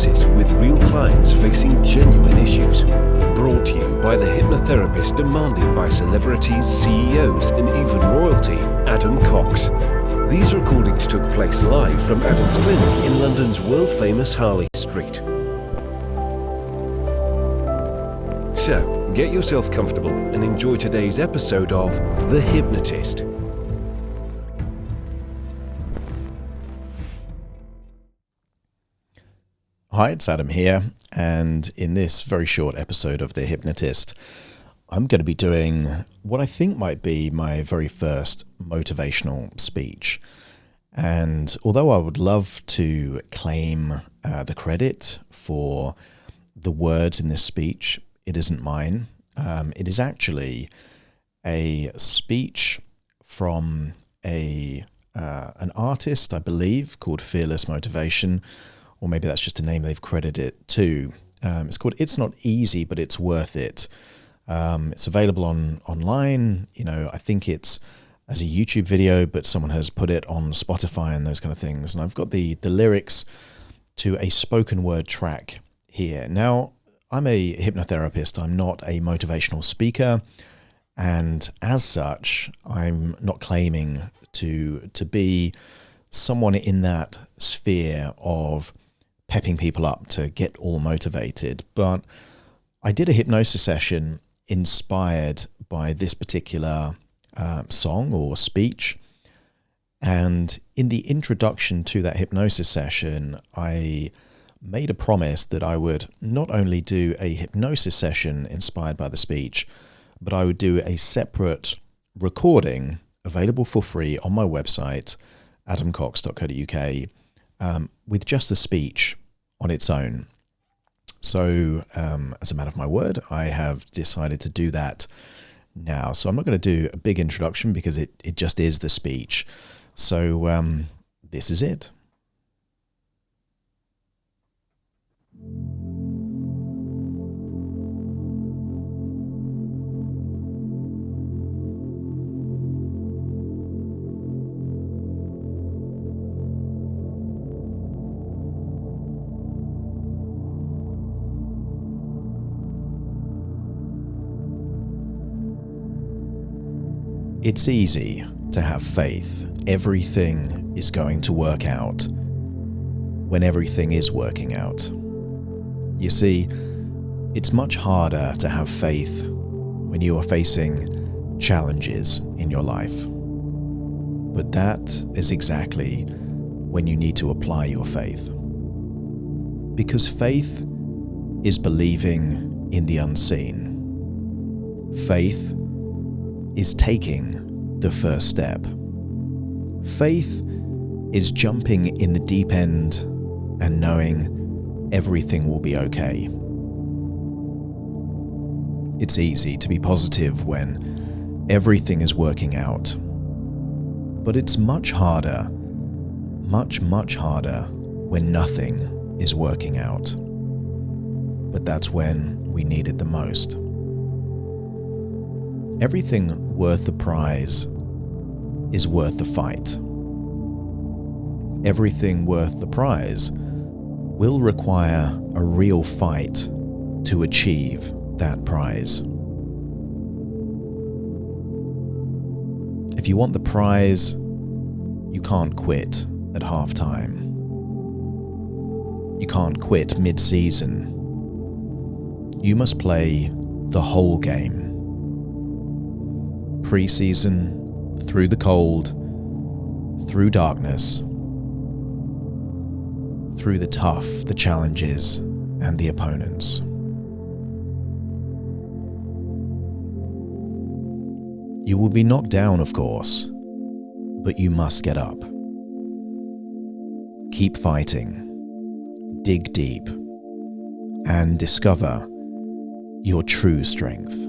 Hypnosis with real clients facing genuine issues. Brought to you by the hypnotherapist demanded by celebrities, CEOs, and even royalty, Adam Cox. These recordings took place live from Adam's clinic in London's world-famous Harley Street. So, get yourself comfortable and enjoy today's episode of The Hypnotist. Hi, it's Adam here, and in this very short episode of The Hypnotist, I'm going to be doing what I think might be my very first motivational speech. And although I would love to claim the credit for the words in this speech, it isn't mine. It is actually a speech from an artist, I believe, called Fearless Motivation, or maybe that's just a name they've credited it to. It's called It's Not Easy, but It's Worth It. It's available online. You know, I think it's as a YouTube video, but someone has put it on Spotify and those kind of things. And I've got the lyrics to a spoken word track here. Now, I'm a hypnotherapist. I'm not a motivational speaker. And as such, I'm not claiming to be someone in that sphere of pepping people up to get all motivated. But I did a hypnosis session inspired by this particular song or speech. And in the introduction to that hypnosis session, I made a promise that I would not only do a hypnosis session inspired by the speech, but I would do a separate recording available for free on my website, adamcox.co.uk, with just the speech on its own. So, as a matter of my word, I have decided to do that now. So I'm not going to do a big introduction because it just is the speech. So this is it. It's easy to have faith. Everything is going to work out when everything is working out. You see, it's much harder to have faith when you are facing challenges in your life. But that is exactly when you need to apply your faith. Because faith is believing in the unseen. Faith is taking the first step. Faith is jumping in the deep end and knowing everything will be okay. It's easy to be positive when everything is working out, but it's much harder, much harder when nothing is working out. But that's when we need it the most. Everything worth the prize is worth the fight. Everything worth the prize will require a real fight to achieve that prize. If you want the prize, you can't quit at halftime. You can't quit mid-season. You must play the whole game. Pre-season, through the cold, through darkness, through the tough, the challenges, and the opponents. You will be knocked down, of course, but you must get up. Keep fighting, dig deep, and discover your true strength.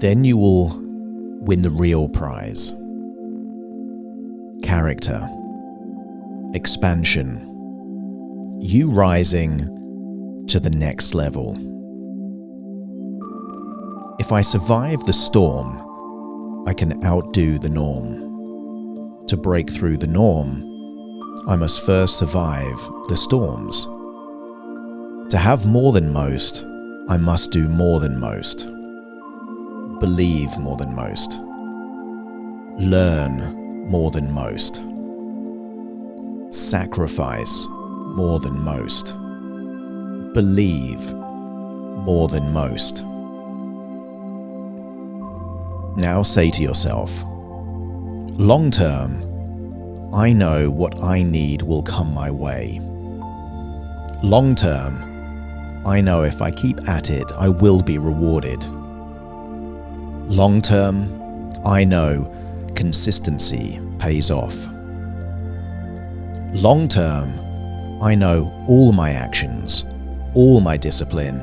Then you will win the real prize. Character, expansion, you rising to the next level. If I survive the storm, I can outdo the norm. To break through the norm, I must first survive the storms. To have more than most, I must do more than most. Believe more than most. Learn more than most. Sacrifice more than most. Believe more than most. Now say to yourself, long term, I know what I need will come my way. Long term, I know if I keep at it, I will be rewarded. Long term, I know consistency pays off. Long term, I know all my actions, all my discipline,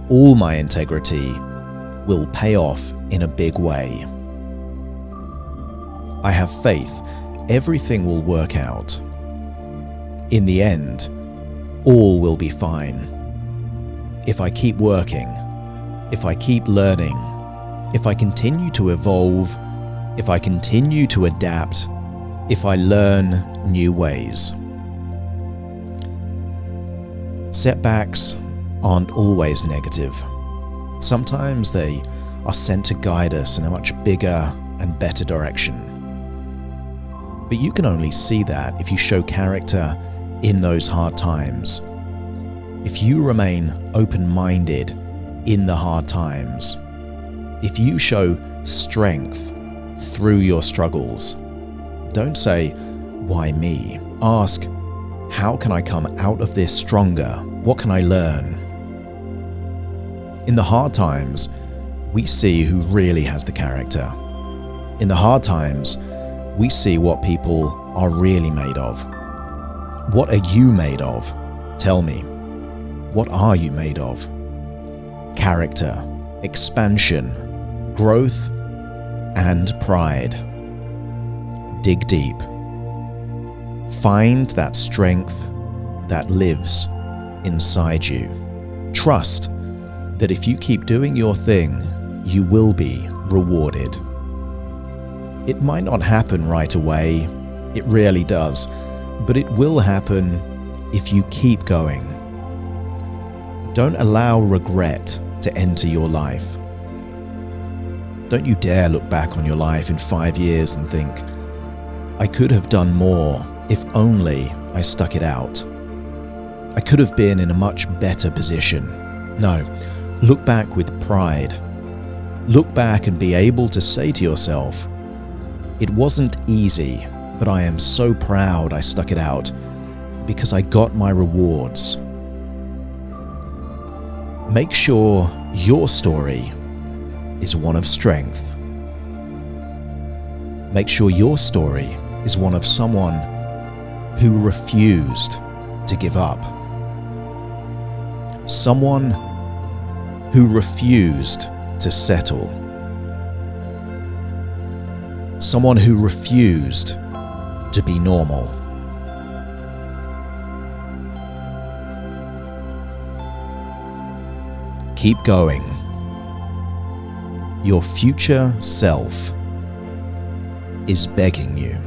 all my integrity will pay off in a big way. I have faith everything will work out. In the end, all will be fine. If I keep working, if I keep learning, if I continue to evolve, if I continue to adapt, if I learn new ways. Setbacks aren't always negative. Sometimes they are sent to guide us in a much bigger and better direction. But you can only see that if you show character in those hard times. If you remain open-minded in the hard times, if you show strength through your struggles, don't say, why me? Ask, how can I come out of this stronger? What can I learn? In the hard times, we see who really has the character. In the hard times, we see what people are really made of. What are you made of? Tell me. What are you made of? Character, expansion, growth, and pride. Dig deep. Find that strength that lives inside you. Trust that if you keep doing your thing, you will be rewarded. It might not happen right away, it rarely does, but it will happen if you keep going. Don't allow regret to enter your life. Don't you dare look back on your life in 5 years and think, I could have done more if only I stuck it out. I could have been in a much better position. No, look back with pride. Look back and be able to say to yourself, it wasn't easy, but I am so proud I stuck it out because I got my rewards. Make sure your story is one of strength. Make sure your story is one of someone who refused to give up. Someone who refused to settle. Someone who refused to be normal. Keep going. Your future self is begging you.